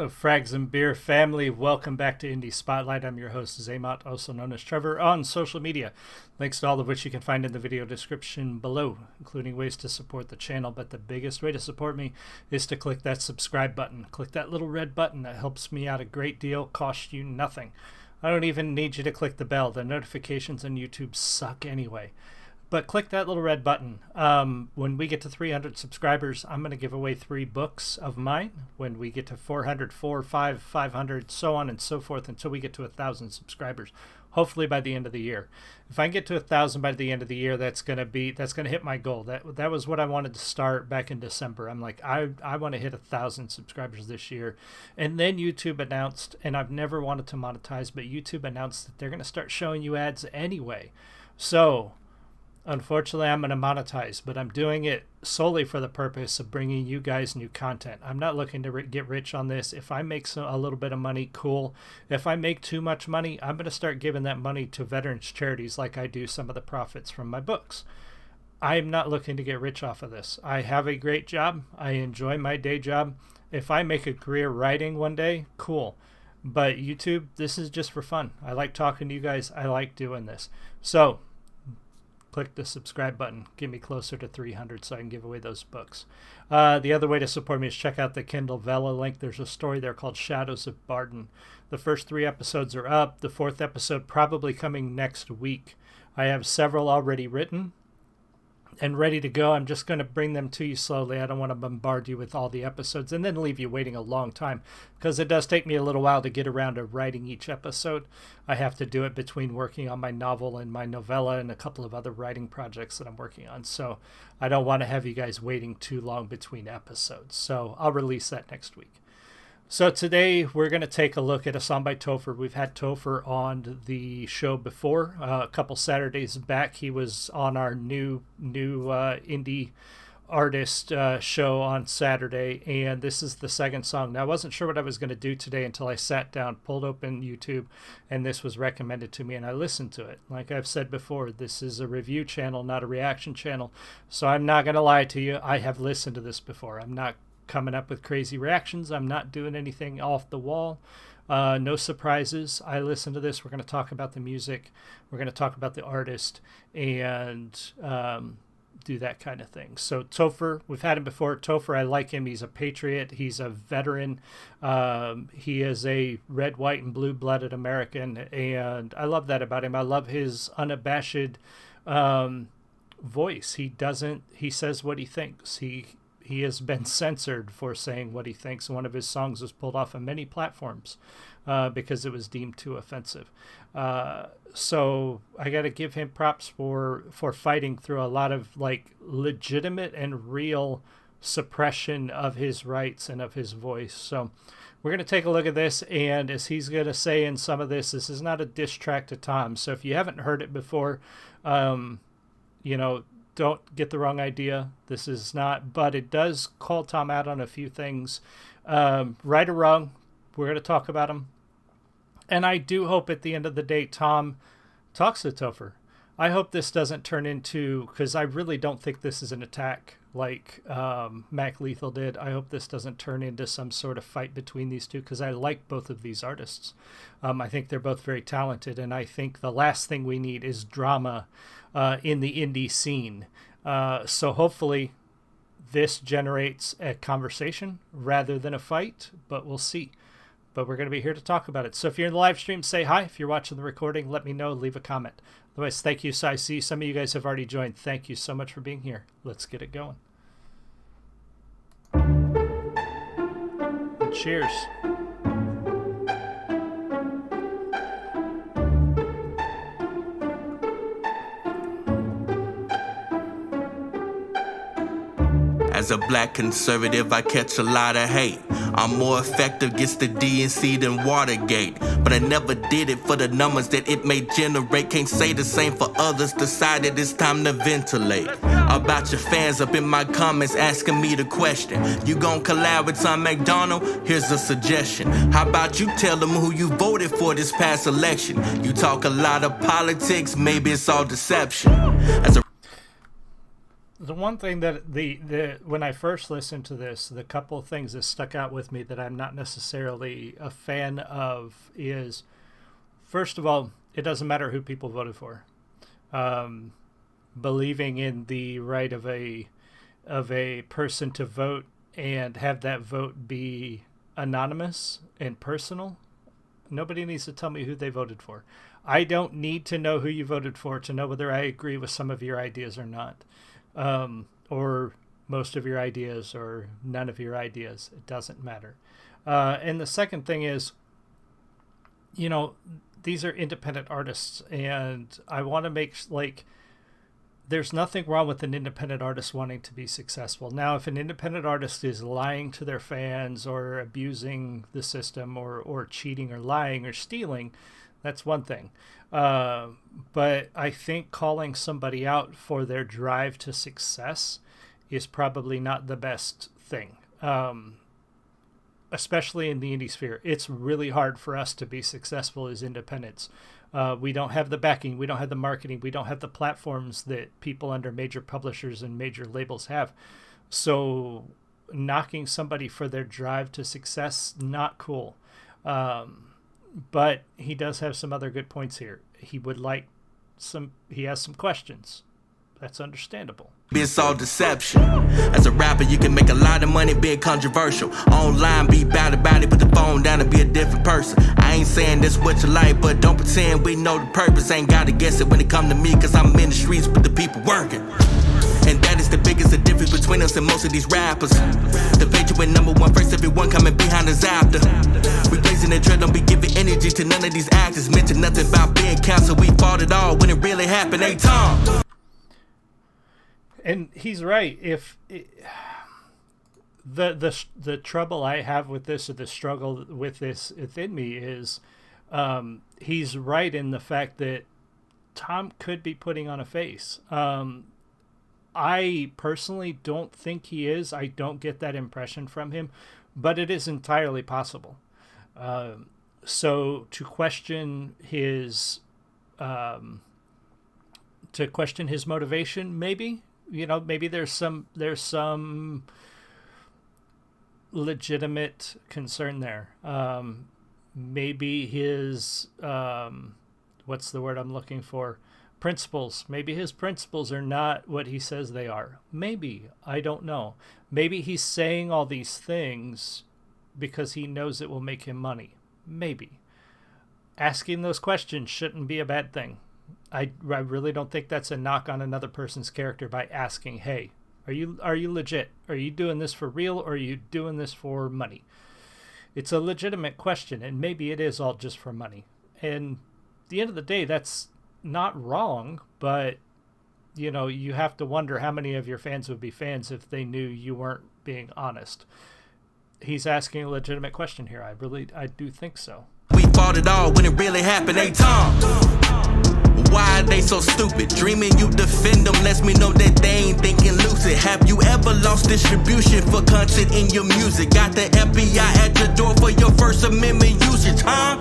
Hello, Frags and Beer family. Welcome back to Indie Spotlight. I'm your host, Zaymot, also known as Trevor, on social media. Links to all of which you can find in the video description below, including ways to support the channel. But the biggest way to support me is to click that subscribe button. Click that little red button. That helps me out a great deal, costs you nothing. I don't even need you to click the bell. The notifications on YouTube suck anyway. But click that little red button. When we get to 300 subscribers, I'm going to give away 3 books of mine. When we get to 400, 4, 5, 500, so on and so forth until we get to 1,000 subscribers, hopefully by the end of the year. If I get to 1,000 by the end of the year, that's going to hit my goal. That was what I wanted to start back in December. I'm like, I want to hit 1,000 subscribers this year. And then YouTube announced, and I've never wanted to monetize, but YouTube announced that they're going to start showing you ads anyway. So unfortunately, I'm going to monetize, but I'm doing it solely for the purpose of bringing you guys new content. I'm not looking to get rich on this. If I make a little bit of money, cool. If I make too much money, I'm going to start giving that money to veterans charities like I do some of the profits from my books. I'm not looking to get rich off of this. I have a great job. I enjoy my day job. If I make a career writing one day, cool. But YouTube, this is just for fun. I like talking to you guys. I like doing this. So click the subscribe button. Get me closer to 300 so I can give away those books. The other way to support me is check out the Kindle Vella link. There's a story there called Shadows of Barden. The first 3 episodes are up. The 4th episode probably coming next week. I have several already written and ready to go. I'm just going to bring them to you slowly. I don't want to bombard you with all the episodes and then leave you waiting a long time, because it does take me a little while to get around to writing each episode. I have to do it between working on my novel and my novella and a couple of other writing projects that I'm working on. So I don't want to have you guys waiting too long between episodes. So I'll release that next week. So today we're going to take a look at a song by Topher. We've had Topher on the show before. A couple Saturdays back, he was on our new indie artist show on Saturday, and this is the second song. Now, I wasn't sure what I was going to do today until I sat down, pulled open YouTube, and this was recommended to me, and I listened to it. Like I've said before, this is a review channel, not a reaction channel, so I'm not going to lie to you. I have listened to this before. I'm not coming up with crazy reactions. I'm not doing anything off the wall. No surprises. I listened to this. We're going to talk about the music. We're going to talk about the artist and do that kind of thing. So Topher, we've had him before. Topher, I like him. He's a patriot. He's a veteran. He is a red, white, and blue-blooded American, and I love that about him. I love his unabashed voice. He says what he thinks. He has been censored for saying what he thinks. One of his songs was pulled off of many platforms because it was deemed too offensive. So I got to give him props for fighting through a lot of like legitimate and real suppression of his rights and of his voice. So we're going to take a look at this, and as he's going to say in some of this is not a diss track to Tom. So if you haven't heard it before, don't get the wrong idea. This is not, but it does call Tom out on a few things. Right or wrong, we're going to talk about them. And I do hope at the end of the day, Tom talks to Topher. I hope this doesn't turn into, because I really don't think this is an attack like Mac Lethal did. I hope this doesn't turn into some sort of fight between these two, because I like both of these artists. I think they're both very talented, and I think the last thing we need is drama in the indie scene. So hopefully this generates a conversation rather than a fight, but we'll see. But we're going to be here to talk about it. So if you're in the live stream, say hi. If you're watching the recording, let me know. Leave a comment. Otherwise, thank you. So I see some of you guys have already joined. Thank you so much for being here. Let's get it going. Cheers. As a black conservative, I catch a lot of hate. I'm more effective against the DNC than Watergate. But I never did it for the numbers that it may generate. Can't say the same for others, decided it's time to ventilate. About your fans up in my comments asking me the question. You gon' collab with Tom McDonald? Here's a suggestion. How about you tell them who you voted for this past election? You talk a lot of politics, maybe it's all deception. The one thing that the when I first listened to this, the couple of things that stuck out with me that I'm not necessarily a fan of is, first of all, it doesn't matter who people voted for. Believing in the right of a person to vote and have that vote be anonymous and personal. Nobody needs to tell me who they voted for. I don't need to know who you voted for to know whether I agree with some of your ideas or not, or most of your ideas or none of your ideas. It doesn't matter. And the second thing is, these are independent artists, and I want to make there's nothing wrong with an independent artist wanting to be successful. Now, if an independent artist is lying to their fans or abusing the system or cheating or lying or stealing, that's one thing. But I think calling somebody out for their drive to success is probably not the best thing. Especially in the indie sphere. It's really hard for us to be successful as independents. We don't have the backing, we don't have the marketing, we don't have the platforms that people under major publishers and major labels have. So knocking somebody for their drive to success, not cool. But he does have some other good points here. He has some questions. That's understandable. It's all deception. As a rapper, you can make a lot of money being controversial. Online, be bad about it, put the phone down and be a different person. I ain't saying this what you like, but don't pretend we know the purpose. Ain't gotta guess it when it come to me, cause I'm in the streets with the people working. And that is the biggest difference between us and most of these rappers. The page you went number one first, everyone coming behind us after. We blazing the trail, don't be giving energy to none of these actors. Mention nothing about being canceled, we fought it all when it really happened. Hey, Tom. And he's right. The trouble I have with this, or the struggle with this within me, is he's right in the fact that Tom could be putting on a face. I personally don't think he is. I don't get that impression from him, but it is entirely possible. So to question his motivation, maybe. Maybe there's some legitimate concern there. Maybe his what's the word I'm looking for? Principles. Maybe his principles are not what he says they are. Maybe. I don't know. Maybe he's saying all these things because he knows it will make him money. Maybe. Asking those questions shouldn't be a bad thing. I really don't think that's a knock on another person's character by asking, hey, are you legit? Are you doing this for real, or are you doing this for money? It's a legitimate question, and maybe it is all just for money. And at the end of the day, that's not wrong, but you have to wonder how many of your fans would be fans if they knew you weren't being honest. He's asking a legitimate question here. I do think so. We fought it all when it really happened. Hey, Tom. Why are they so stupid? Dreaming you defend them lets me know that they ain't thinking lucid. Have you ever lost distribution for content in your music? Got the FBI at your door for your First Amendment usage, huh?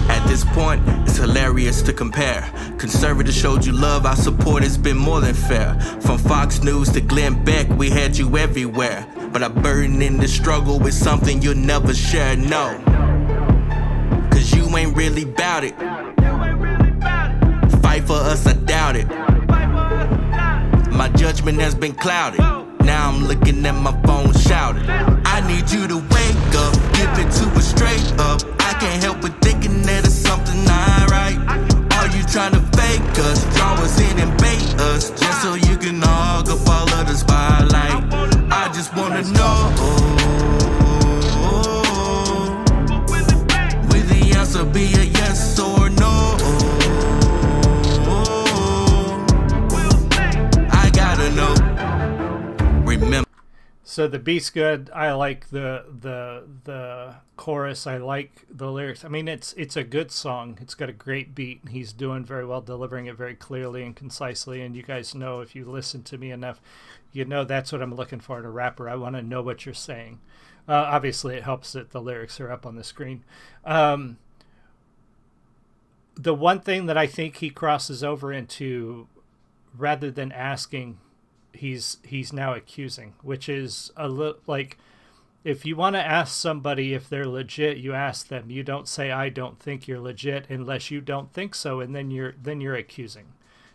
At this point, it's hilarious to compare. Conservatives showed you love, our support has been more than fair. From Fox News to Glenn Beck, we had you everywhere. But I burden in the struggle with something you'll never share, no. Cause you ain't really bout it. Fight for us, I doubt it. My judgment has been clouded. Now I'm looking at my phone shouting. I need you to wake up, give it to us straight up. I can't help but thinking that it's something not right. Are you trying to fake us, draw us in and bait us, just so you can hog up all of the spotlight? I just wanna know, will the answer be a yes or no? Remember. So the beat's good. I like the chorus. I like the lyrics. I mean, it's a good song. It's got a great beat. He's doing very well, delivering it very clearly and concisely. And you guys know, if you listen to me enough, that's what I'm looking for in a rapper. I want to know what you're saying. Obviously, it helps that the lyrics are up on the screen. The one thing that I think he crosses over into, rather than asking, he's now accusing, which is a little like, if you want to ask somebody if they're legit, you ask them. You don't say, I don't think you're legit, unless you don't think so, and then you're accusing.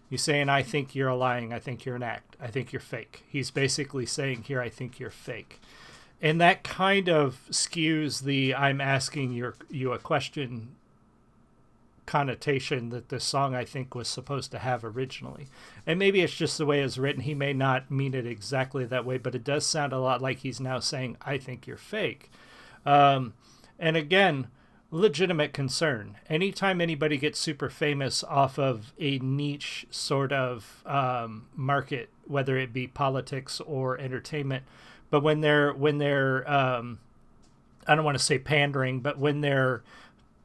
You saying, I think you're lying, I think you're an act, I think you're fake. He's basically saying here, I think you're fake. And that kind of skews the I'm asking you a question connotation that the song, I think, was supposed to have originally. And maybe it's just the way it's written. He may not mean it exactly that way, but it does sound a lot like he's now saying, I think you're fake. And again, legitimate concern. Anytime anybody gets super famous off of a niche sort of market, whether it be politics or entertainment, but when they're I don't want to say pandering, but when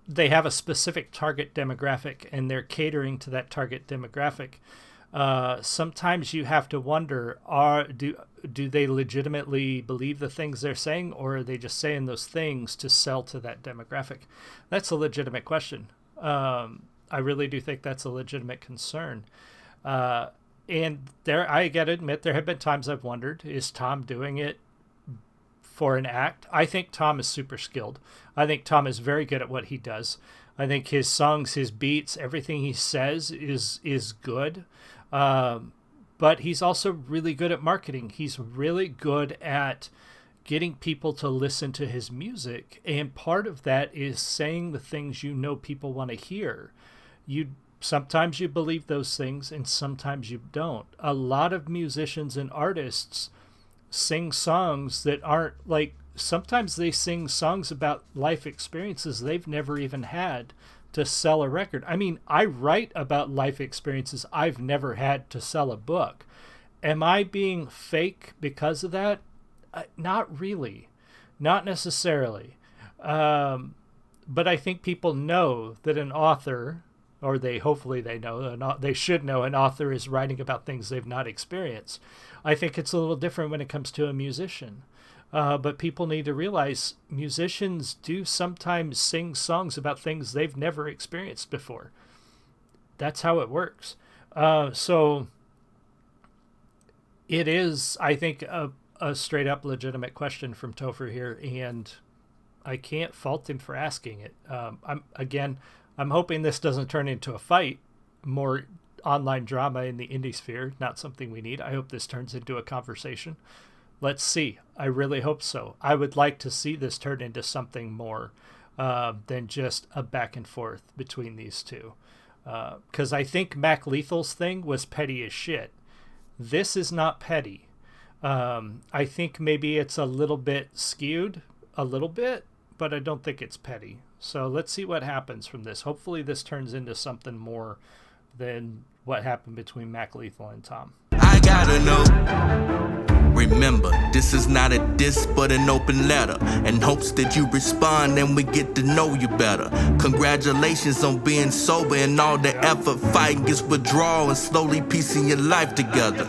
they have a specific target demographic and they're catering to that target demographic, sometimes you have to wonder, do they legitimately believe the things they're saying, or are they just saying those things to sell to that demographic? That's a legitimate question. I really do think that's a legitimate concern. And I gotta admit, there have been times I've wondered, is Tom doing it for an act? I think Tom is super skilled. I think Tom is very good at what he does. I think his songs, his beats, everything he says is good. But he's also really good at marketing. He's really good at getting people to listen to his music. And part of that is saying the things you know people want to hear. Sometimes you believe those things and sometimes you don't. A lot of musicians and artists sing songs that aren't like, sometimes they sing songs about life experiences they've never even had to sell a record. I mean, I write about life experiences I've never had to sell a book. Am I being fake because of that? Not really. Not necessarily. But I think people know that an author, or hopefully they know, they should know an author is writing about things they've not experienced. I think it's a little different when it comes to a musician. But people need to realize musicians do sometimes sing songs about things they've never experienced before. That's how it works. So it is, I think, a straight up legitimate question from Topher here, and I can't fault him for asking it. I'm hoping this doesn't turn into a fight, more online drama in the indie sphere, not something we need. I hope this turns into a conversation. Let's see. I really hope so. I would like to see this turn into something more than just a back and forth between these two. Because I think Mac Lethal's thing was petty as shit. This is not petty. I think maybe it's a little bit skewed, a little bit, but I don't think it's petty. So let's see what happens from this. Hopefully this turns into something more than what happened between Mac Lethal and Tom. I gotta know. Remember, this is not a diss but an open letter, in hopes that you respond and we get to know you better. Congratulations on being sober and all the effort fighting against withdrawal and slowly piecing your life together.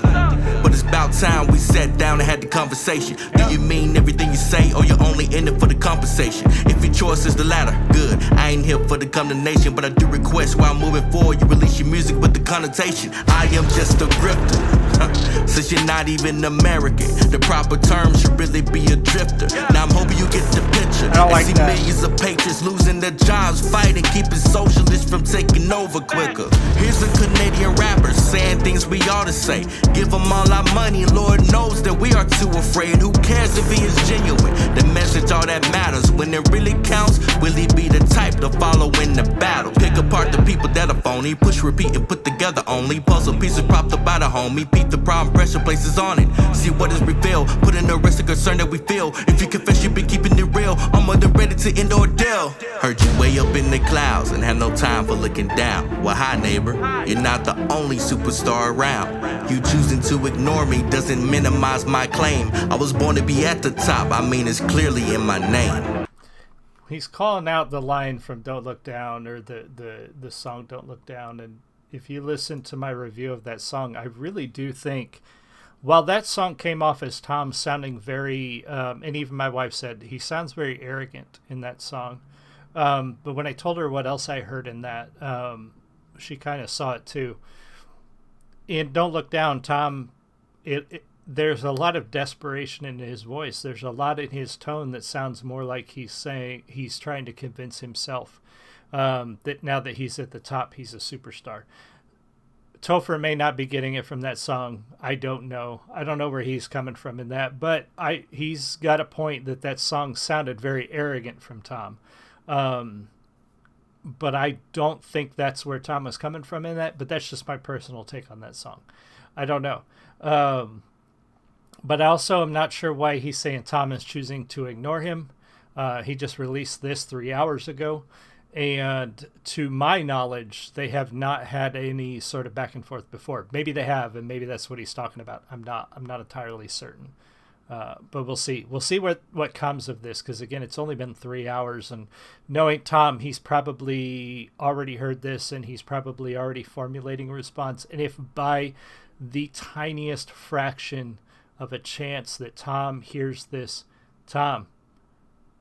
But it's about time we sat down and had the conversation. Do you mean everything you say, or you're only in it for the compensation? If your choice is the latter, good. I ain't here for the condemnation, but I do request while moving forward you release your music with the connotation. I am just a grifter. Since you're not even American, the proper term should really be a drifter. Now I'm hoping you get the picture. I see millions of patriots losing their jobs, fighting, keeping socialists from taking over quicker. Here's a Canadian rapper saying things we ought to say. Give them all our money, Lord knows that we are too afraid. Who cares if he is genuine? The message, all that matters. When it really counts, will he be the type to follow in the battle? Pick apart the people that are phony, push, repeat, and put together only. Puzzle pieces propped up by the homie. Peep the problem, pressure places on it. See what is revealed, put in the rest of concern that we feel. If you confess you've been keeping it real, I'm more than ready to end ordeal. Heard you way up in the clouds and had no time for looking down. Well, hi neighbor, you're not the only superstar around. You choosing to ignore me doesn't minimize my claim. I was born to be at the top, I mean it's clearly in my name. He's calling out the line from Don't Look Down, or the song Don't Look Down, and if you listen to my review of that song, I really do think, while that song came off as Tom sounding very, and even my wife said he sounds very arrogant in that song, but when I told her what else I heard in that, she kind of saw it too. In Don't Look Down, Tom there's a lot of desperation in his voice. There's a lot in his tone that sounds more like he's trying to convince himself that now that he's at the top, he's a superstar. Topher may not be getting it from that song. I don't know. I don't know where he's coming from in that, but he's got a point that song sounded very arrogant from Tom. But I don't think that's where Tom was coming from in that, but that's just my personal take on that song. I don't know. But also I'm not sure why he's saying Tom is choosing to ignore him. He just released this 3 hours ago. And to my knowledge, they have not had any sort of back and forth before. Maybe they have, and maybe that's what he's talking about. I'm not entirely certain. But we'll see. We'll see what comes of this, because again, it's only been 3 hours, and knowing Tom, he's probably already heard this, and he's probably already formulating a response. And if by the tiniest fraction of a chance that Tom hears this, Tom,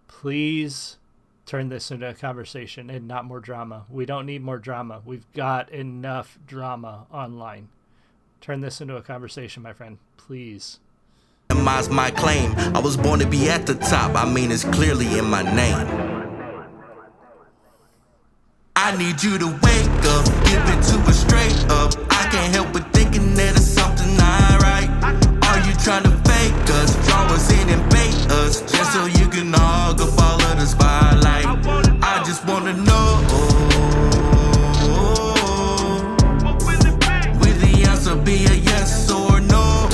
please turn this into a conversation and not more drama. We don't need more drama. We've got enough drama online. Turn this into a conversation, my friend, please. My claim. I was born to be at the top. I mean, it's clearly in my name. I need you to wake up, give it to us straight up. I can't help but thinking that it's something not right. Are you trying to fake us, draw us in and bait us, just so you can hog up all of the spotlight? I just wanna know, will the answer be a yes or no?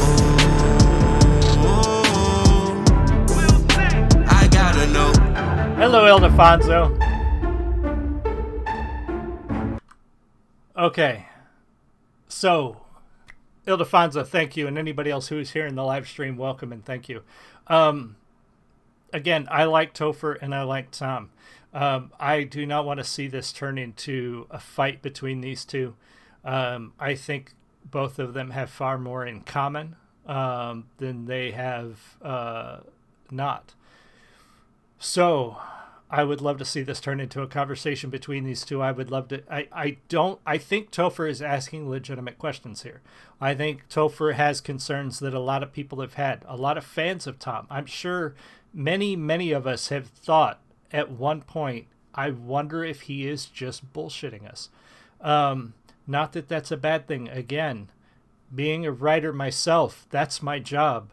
I gotta know. Hello, Ildefonso. Okay, so Ildefonso, thank you, and anybody else who is here in the live stream, welcome and thank you. Again, I like Topher and I like Tom. I do not want to see this turn into a fight between these two. I think both of them have far more in common than they have not. So I would love to see this turn into a conversation between these two. I would love to. I think Topher is asking legitimate questions here. I think Topher has concerns that a lot of people have had, a lot of fans of Tom. I'm sure many of us have thought at one point, I wonder if he is just bullshitting us. Not that that's a bad thing. Again, being a writer myself, that's my job.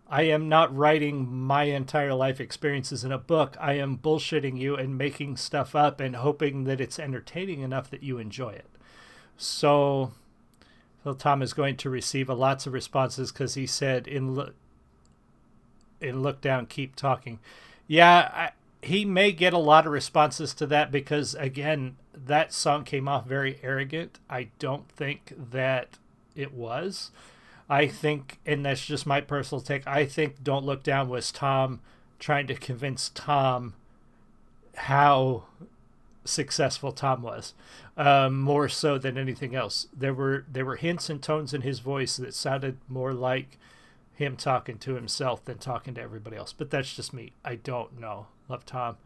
I am not writing my entire life experiences in a book. I am bullshitting you and making stuff up and hoping that it's entertaining enough that you enjoy it. So Tom is going to receive lots of responses because he said in look down, keep talking. Yeah, he may get a lot of responses to that because, again, that song came off very arrogant. I don't think that it was. I think, and that's just my personal take, I think Don't Look Down was Tom trying to convince Tom how successful Tom was, more so than anything else. There were hints and tones in his voice that sounded more like him talking to himself than talking to everybody else. But that's just me. I don't know. Love Tom.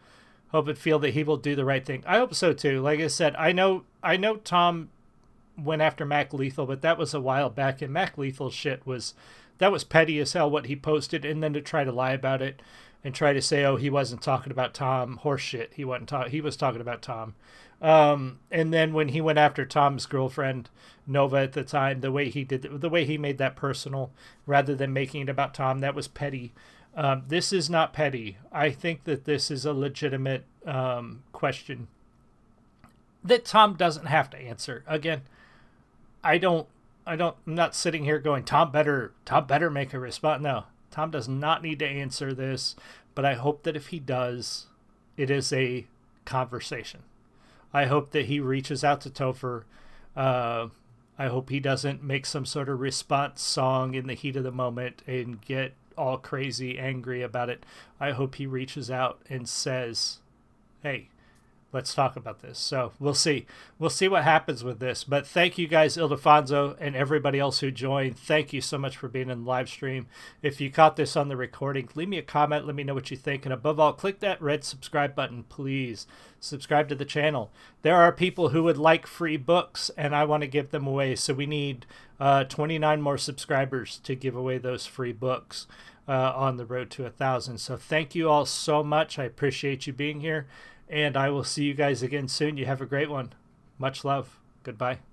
Hope and feel that he will do the right thing. I hope so too. Like I said, I know Tom went after Mac Lethal, but that was a while back, and Mac Lethal shit was petty as hell what he posted, and then to try to lie about it and try to say, oh, he wasn't talking about Tom, horse shit. He was talking about Tom. And then when he went after Tom's girlfriend Nova at the time, the way he made that personal rather than making it about Tom, that was petty. This is not petty. I think that this is a legitimate question that Tom doesn't have to answer. Again, I'm not sitting here going, Tom better make a response. No, Tom does not need to answer this, but I hope that if he does, it is a conversation. I hope that he reaches out to Topher. I hope he doesn't make some sort of response song in the heat of the moment and get all crazy angry about it. I hope he reaches out and says, hey, let's talk about this. So we'll see what happens with this. But thank you guys, Ildefonso, and everybody else who joined. Thank you so much for being in the live stream. If you caught this on the recording, leave me a comment. Let me know what you think. And above all, click that red subscribe button, please. Subscribe to the channel. There are people who would like free books, and I want to give them away. So we need 29 more subscribers to give away those free books on the road to 1,000. So thank you all so much. I appreciate you being here. And I will see you guys again soon. You have a great one. Much love. Goodbye.